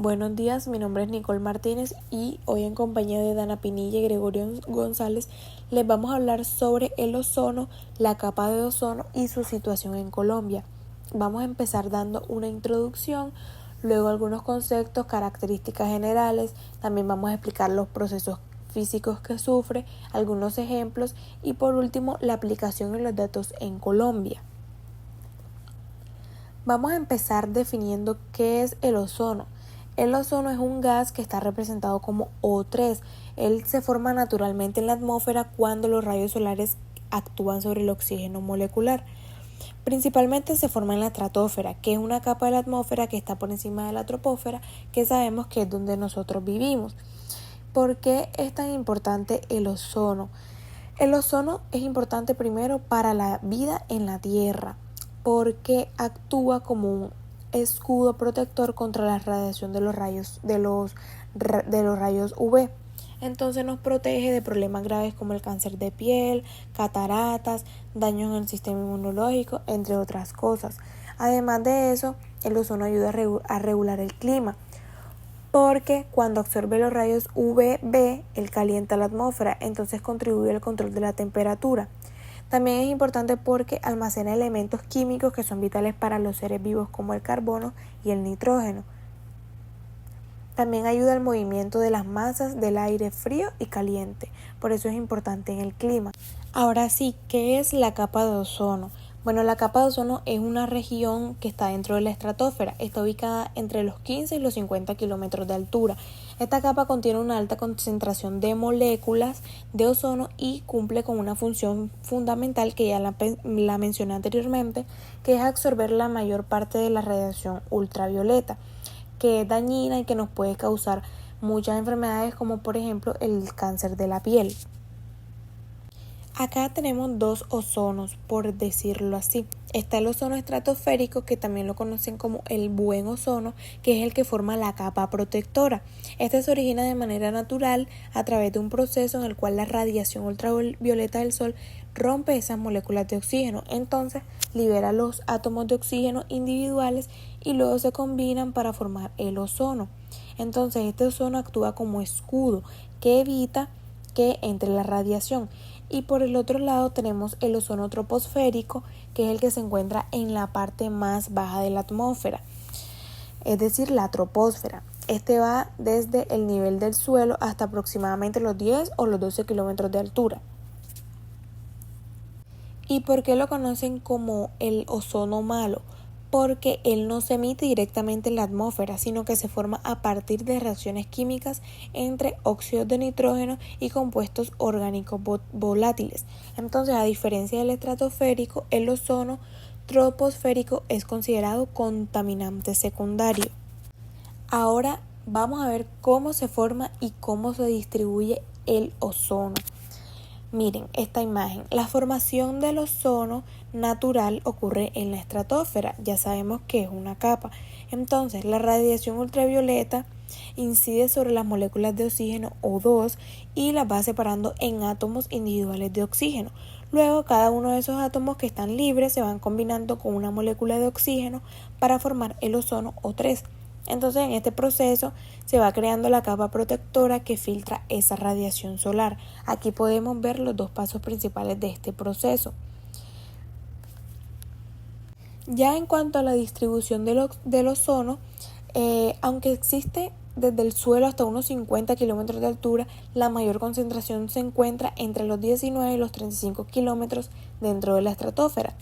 Buenos días, mi nombre es Nicole Martínez y hoy en compañía de Dana Pinilla y Gregorio González les vamos a hablar sobre el ozono, la capa de ozono y su situación en Colombia. Vamos a empezar dando una introducción, luego algunos conceptos, características generales, también vamos a explicar los procesos físicos que sufre, algunos ejemplos y por último la aplicación y los datos en Colombia. Vamos a empezar definiendo qué es el ozono. El ozono es un gas que está representado como O3. Él se forma naturalmente en la atmósfera cuando los rayos solares actúan sobre el oxígeno molecular. Principalmente se forma en la estratosfera, que es una capa de la atmósfera que está por encima de la troposfera, que sabemos que es donde nosotros vivimos. ¿Por qué es tan importante el ozono? El ozono es importante primero para la vida en la Tierra, porque actúa como un escudo protector contra la radiación de los rayos UV. Entonces nos protege de problemas graves como el cáncer de piel, cataratas, daños en el sistema inmunológico, entre otras cosas. Además de eso, el ozono ayuda a regular el clima, porque cuando absorbe los rayos UVB, él calienta la atmósfera, entonces contribuye al control de la temperatura. También es importante porque almacena elementos químicos que son vitales para los seres vivos como el carbono y el nitrógeno. También ayuda al movimiento de las masas del aire frío y caliente, por eso es importante en el clima. Ahora sí, ¿qué es la capa de ozono? Bueno, la capa de ozono es una región que está dentro de la estratosfera, está ubicada entre los 15 y los 50 kilómetros de altura. Esta capa contiene una alta concentración de moléculas de ozono y cumple con una función fundamental que ya la mencioné anteriormente, que es absorber la mayor parte de la radiación ultravioleta, que es dañina y que nos puede causar muchas enfermedades como por ejemplo el cáncer de la piel. Acá tenemos dos ozonos, por decirlo así. Está el ozono estratosférico, que también lo conocen como el buen ozono, que es el que forma la capa protectora. Este se origina de manera natural a través de un proceso en el cual la radiación ultravioleta del sol rompe esas moléculas de oxígeno. Entonces libera los átomos de oxígeno individuales y luego se combinan para formar el ozono. Entonces este ozono actúa como escudo que evita que entre la radiación. Y por el otro lado tenemos el ozono troposférico, que es el que se encuentra en la parte más baja de la atmósfera, es decir, la troposfera. Este va desde el nivel del suelo hasta aproximadamente los 10 o los 12 kilómetros de altura. ¿Y por qué lo conocen como el ozono malo? Porque él no se emite directamente en la atmósfera, sino que se forma a partir de reacciones químicas entre óxidos de nitrógeno y compuestos orgánicos volátiles. Entonces, a diferencia del estratosférico, el ozono troposférico es considerado contaminante secundario. Ahora vamos a ver cómo se forma y cómo se distribuye el ozono. Miren esta imagen. La formación del ozono natural ocurre en la estratosfera. Ya sabemos que es una capa. Entonces, la radiación ultravioleta incide sobre las moléculas de oxígeno O2 y las va separando en átomos individuales de oxígeno. Luego, cada uno de esos átomos que están libres se van combinando con una molécula de oxígeno para formar el ozono O3. Entonces, en este proceso se va creando la capa protectora que filtra esa radiación solar. Aquí podemos ver los dos pasos principales de este proceso. Ya en cuanto a la distribución del ozono, aunque existe desde el suelo hasta unos 50 kilómetros de altura, la mayor concentración se encuentra entre los 19 y los 35 kilómetros dentro de la estratosfera.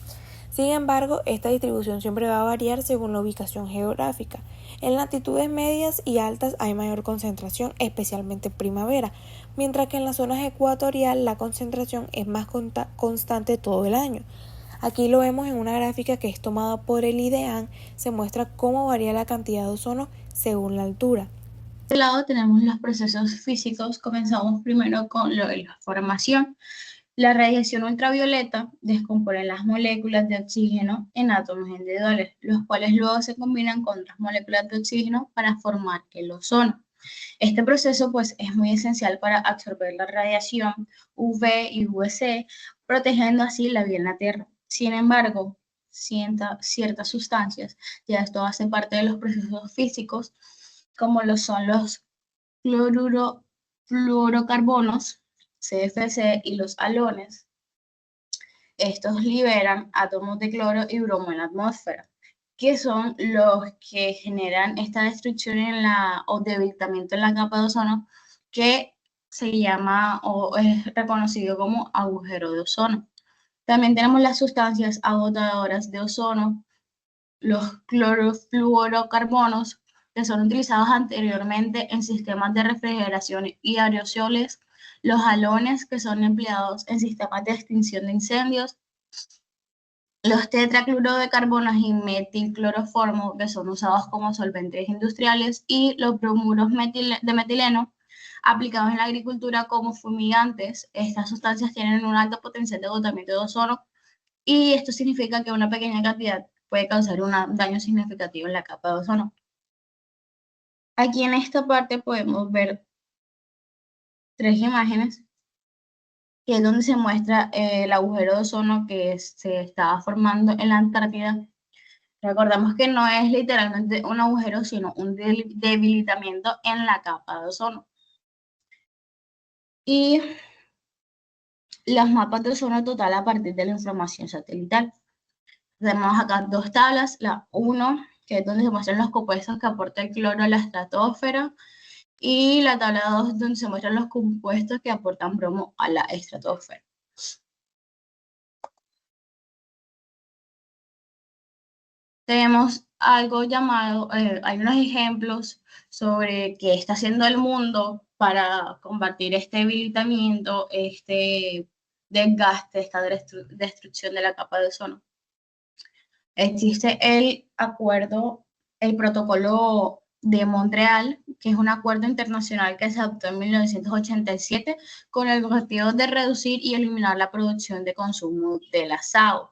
Sin embargo, esta distribución siempre va a variar según la ubicación geográfica. En latitudes medias y altas hay mayor concentración, especialmente en primavera, mientras que en las zonas ecuatorial la concentración es más constante todo el año. Aquí lo vemos en una gráfica que es tomada por el IDEAN, se muestra cómo varía la cantidad de ozono según la altura. De este lado tenemos los procesos físicos. Comenzamos primero con lo de la formación. La radiación ultravioleta descompone las moléculas de oxígeno en átomos individuales, los cuales luego se combinan con otras moléculas de oxígeno para formar el ozono. Este proceso pues es muy esencial para absorber la radiación UV y UVC, protegiendo así la vida en la Tierra. Sin embargo, ciertas sustancias, ya esto hace parte de los procesos físicos, como lo son los fluorocarbonos, CFC, y los halones. Estos liberan átomos de cloro y bromo en la atmósfera, que son los que generan esta destrucción o debilitamiento en la capa de ozono, que se llama o es reconocido como agujero de ozono. También tenemos las sustancias agotadoras de ozono, los clorofluorocarbonos, que son utilizados anteriormente en sistemas de refrigeración y aerosoles, los halones, que son empleados en sistemas de extinción de incendios, los tetracluro de carbonos y metilcloroformo, que son usados como solventes industriales, y los bromuros de metileno, aplicados en la agricultura como fumigantes. Estas sustancias tienen un alto potencial de agotamiento de ozono, y esto significa que una pequeña cantidad puede causar un daño significativo en la capa de ozono. Aquí en esta parte podemos ver 3 imágenes, que es donde se muestra el agujero de ozono que se estaba formando en la Antártida. Recordamos que no es literalmente un agujero, sino un debilitamiento en la capa de ozono. Y los mapas de ozono total a partir de la información satelital. Tenemos acá 2 tablas, la 1, que es donde se muestran los compuestos que aporta el cloro a la estratosfera, y la tabla 2, donde se muestran los compuestos que aportan bromo a la estratosfera. Tenemos algo llamado, hay unos ejemplos sobre qué está haciendo el mundo para combatir este debilitamiento, este desgaste, esta destrucción de la capa de ozono. Existe el protocolo de Montreal, que es un acuerdo internacional que se adoptó en 1987 con el objetivo de reducir y eliminar la producción de consumo de las aguas.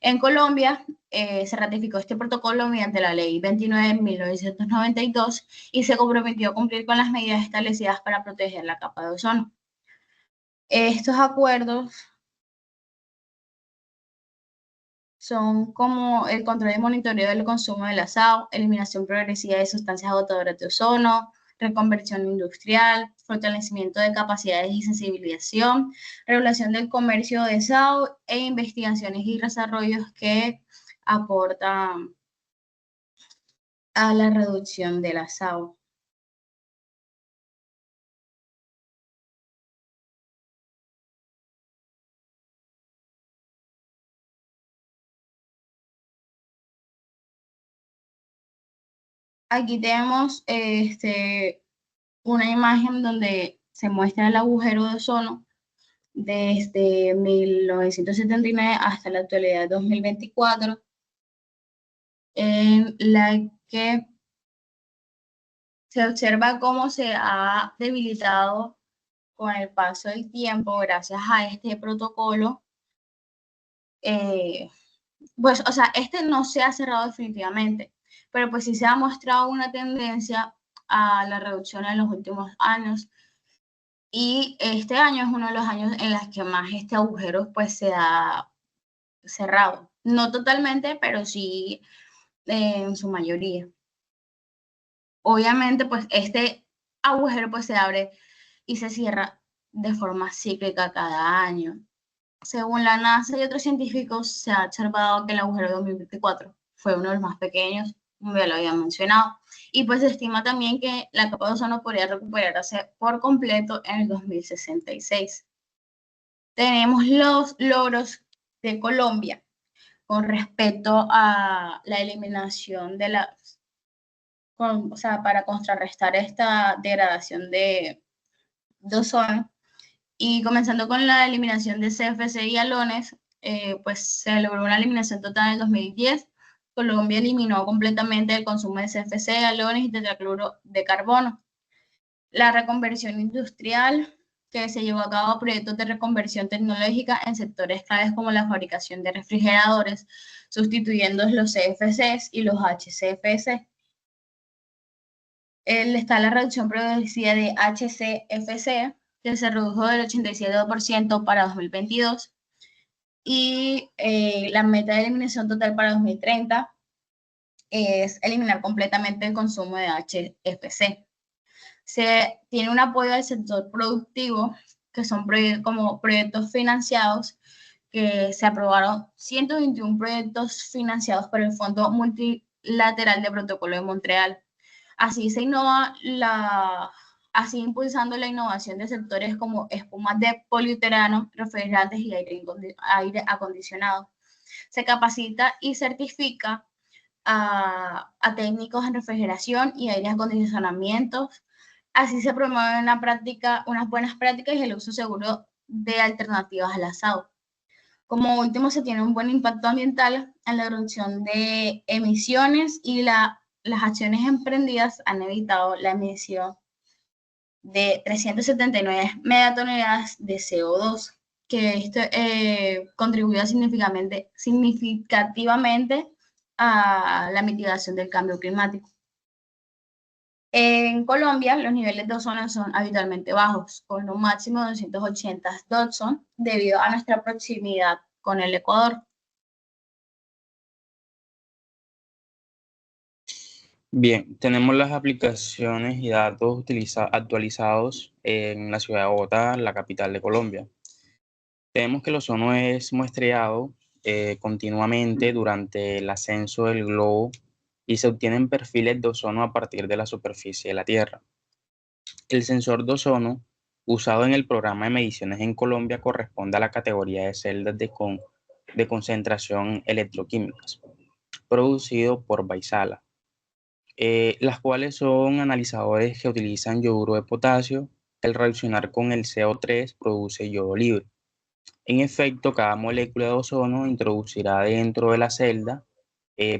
En Colombia se ratificó este protocolo mediante la Ley 29 de 1992 y se comprometió a cumplir con las medidas establecidas para proteger la capa de ozono. Estos acuerdos son como el control y monitoreo del consumo del asado, eliminación progresiva de sustancias agotadoras de ozono, reconversión industrial, fortalecimiento de capacidades y sensibilización, regulación del comercio de asado e investigaciones y desarrollos que aportan a la reducción del asado. Aquí tenemos una imagen donde se muestra el agujero de ozono desde 1979 hasta la actualidad 2024, en la que se observa cómo se ha debilitado con el paso del tiempo gracias a este protocolo. Pues, o sea, este no se ha cerrado definitivamente, pero pues sí se ha mostrado una tendencia a la reducción en los últimos años. Y este año es uno de los años en los que más este agujero pues se ha cerrado. No totalmente, pero sí en su mayoría. Obviamente, pues este agujero pues se abre y se cierra de forma cíclica cada año. Según la NASA y otros científicos, se ha observado que el agujero de 2024 fue uno de los más pequeños, como ya lo había mencionado, y pues se estima también que la capa de ozono podría recuperarse por completo en el 2066. Tenemos los logros de Colombia con respecto a la eliminación de las, o sea, para contrarrestar esta degradación de ozono. Y comenzando con la eliminación de CFC y halones, pues se logró una eliminación total en el 2010. Colombia eliminó completamente el consumo de CFC, halones y tetracluro de carbono. La reconversión industrial, que se llevó a cabo proyectos de reconversión tecnológica en sectores claves como la fabricación de refrigeradores, sustituyendo los CFCs y los HCFC. Está la reducción progresiva de HCFC, que se redujo del 87% para 2022, y la meta de eliminación total para 2030, es eliminar completamente el consumo de HFC. Se tiene un apoyo al sector productivo, que son como proyectos financiados, que se aprobaron 121 proyectos financiados por el Fondo Multilateral de Protocolo de Montreal. Así se innova así impulsando la innovación de sectores como espumas de poliuretano, refrigerantes y aire acondicionado. Se capacita y certifica a técnicos en refrigeración y aire acondicionamiento. Así se promueve unas buenas prácticas y el uso seguro de alternativas al asado. Como último, se tiene un buen impacto ambiental en la reducción de emisiones y las acciones emprendidas han evitado la emisión de 379 megatoneladas de CO2, que esto contribuyó significativamente a la mitigación del cambio climático. En Colombia, los niveles de ozono son habitualmente bajos, con un máximo de 280 Dodson, debido a nuestra proximidad con el Ecuador. Bien, tenemos las aplicaciones y datos actualizados en la ciudad de Bogotá, la capital de Colombia. Vemos que el ozono es muestreado continuamente durante el ascenso del globo y se obtienen perfiles de ozono a partir de la superficie de la Tierra. El sensor de ozono usado en el programa de mediciones en Colombia corresponde a la categoría de celdas de concentración electroquímicas, producido por Baisala, las cuales son analizadores que utilizan yoduro de potasio. Al reaccionar con el CO3 produce yodo libre. En efecto, cada molécula de ozono introducirá dentro de la celda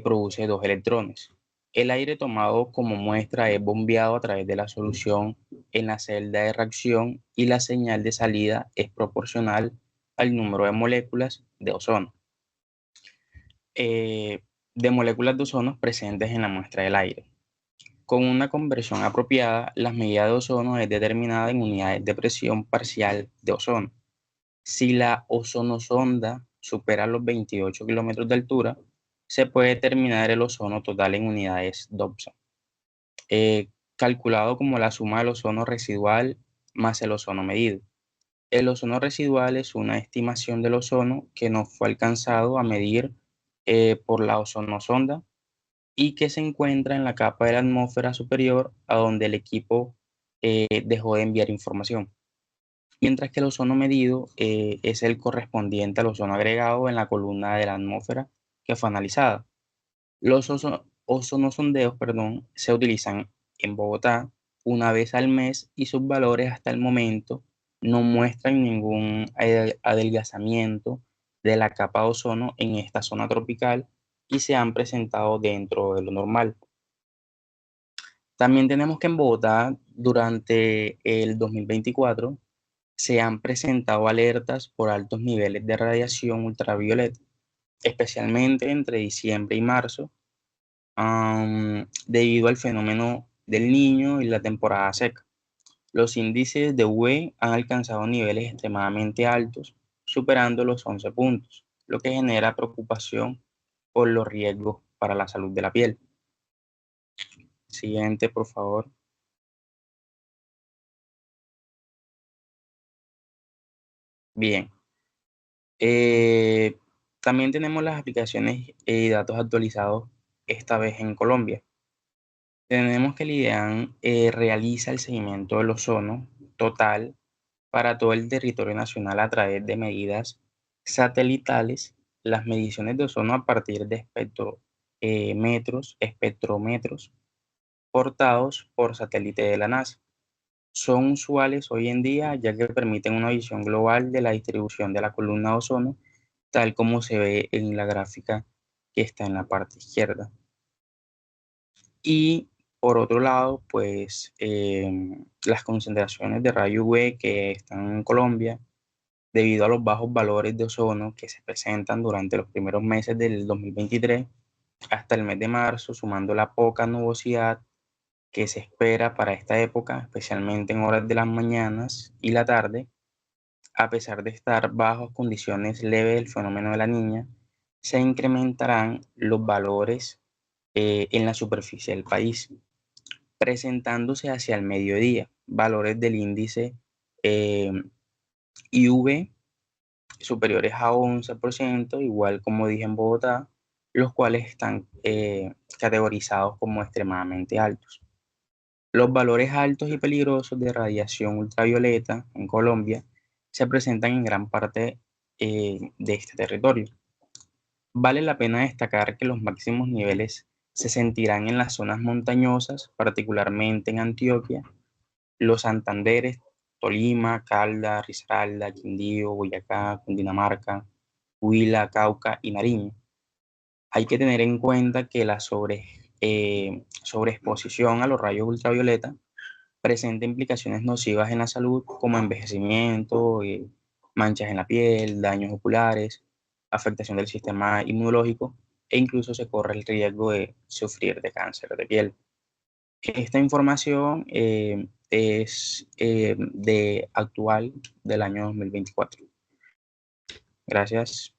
produce 2 electrones. El aire tomado como muestra es bombeado a través de la solución en la celda de reacción y la señal de salida es proporcional al número de moléculas de ozono, de moléculas de ozono presentes en la muestra del aire. Con una conversión apropiada, la medida de ozono es determinada en unidades de presión parcial de ozono. Si la ozonosonda supera los 28 kilómetros de altura, se puede determinar el ozono total en unidades Dobson, calculado como la suma del ozono residual más el ozono medido. El ozono residual es una estimación del ozono que no fue alcanzado a medir por la ozonosonda y que se encuentra en la capa de la atmósfera superior a donde el equipo dejó de enviar información. Mientras que el ozono medido es el correspondiente al ozono agregado en la columna de la atmósfera que fue analizada. Los ozonosondeos, se utilizan en Bogotá una vez al mes y sus valores hasta el momento no muestran ningún adelgazamiento de la capa de ozono en esta zona tropical y se han presentado dentro de lo normal. También tenemos que en Bogotá, durante el 2024, se han presentado alertas por altos niveles de radiación ultravioleta, especialmente entre diciembre y marzo, debido al fenómeno del Niño y la temporada seca. Los índices de UV han alcanzado niveles extremadamente altos, superando los 11 puntos, lo que genera preocupación por los riesgos para la salud de la piel. Siguiente, por favor. Bien. También tenemos las aplicaciones y datos actualizados, esta vez en Colombia. Tenemos que el IDEAN realiza el seguimiento del ozono total para todo el territorio nacional a través de medidas satelitales, las mediciones de ozono a partir de espectrómetros portados por satélite de la NASA. Son usuales hoy en día ya que permiten una visión global de la distribución de la columna de ozono, tal como se ve en la gráfica que está en la parte izquierda. Y por otro lado, pues las concentraciones de rayo UV que están en Colombia, debido a los bajos valores de ozono que se presentan durante los primeros meses del 2023 hasta el mes de marzo, sumando la poca nubosidad que se espera para esta época, especialmente en horas de las mañanas y la tarde, a pesar de estar bajo condiciones leves del fenómeno de la niña, se incrementarán los valores en la superficie del país, presentándose hacia el mediodía valores del índice IV superiores a 11%, igual como dije en Bogotá, los cuales están categorizados como extremadamente altos. Los valores altos y peligrosos de radiación ultravioleta en Colombia se presentan en gran parte de este territorio. Vale la pena destacar que los máximos niveles se sentirán en las zonas montañosas, particularmente en Antioquia, los Santanderes, Tolima, Calda, Risaralda, Quindío, Boyacá, Cundinamarca, Huila, Cauca y Nariño. Hay que tener en cuenta que la sobreexposición a los rayos ultravioleta presenta implicaciones nocivas en la salud, como envejecimiento, manchas en la piel, daños oculares, afectación del sistema inmunológico e incluso se corre el riesgo de sufrir de cáncer de piel. Esta información es de actual del año 2024. Gracias.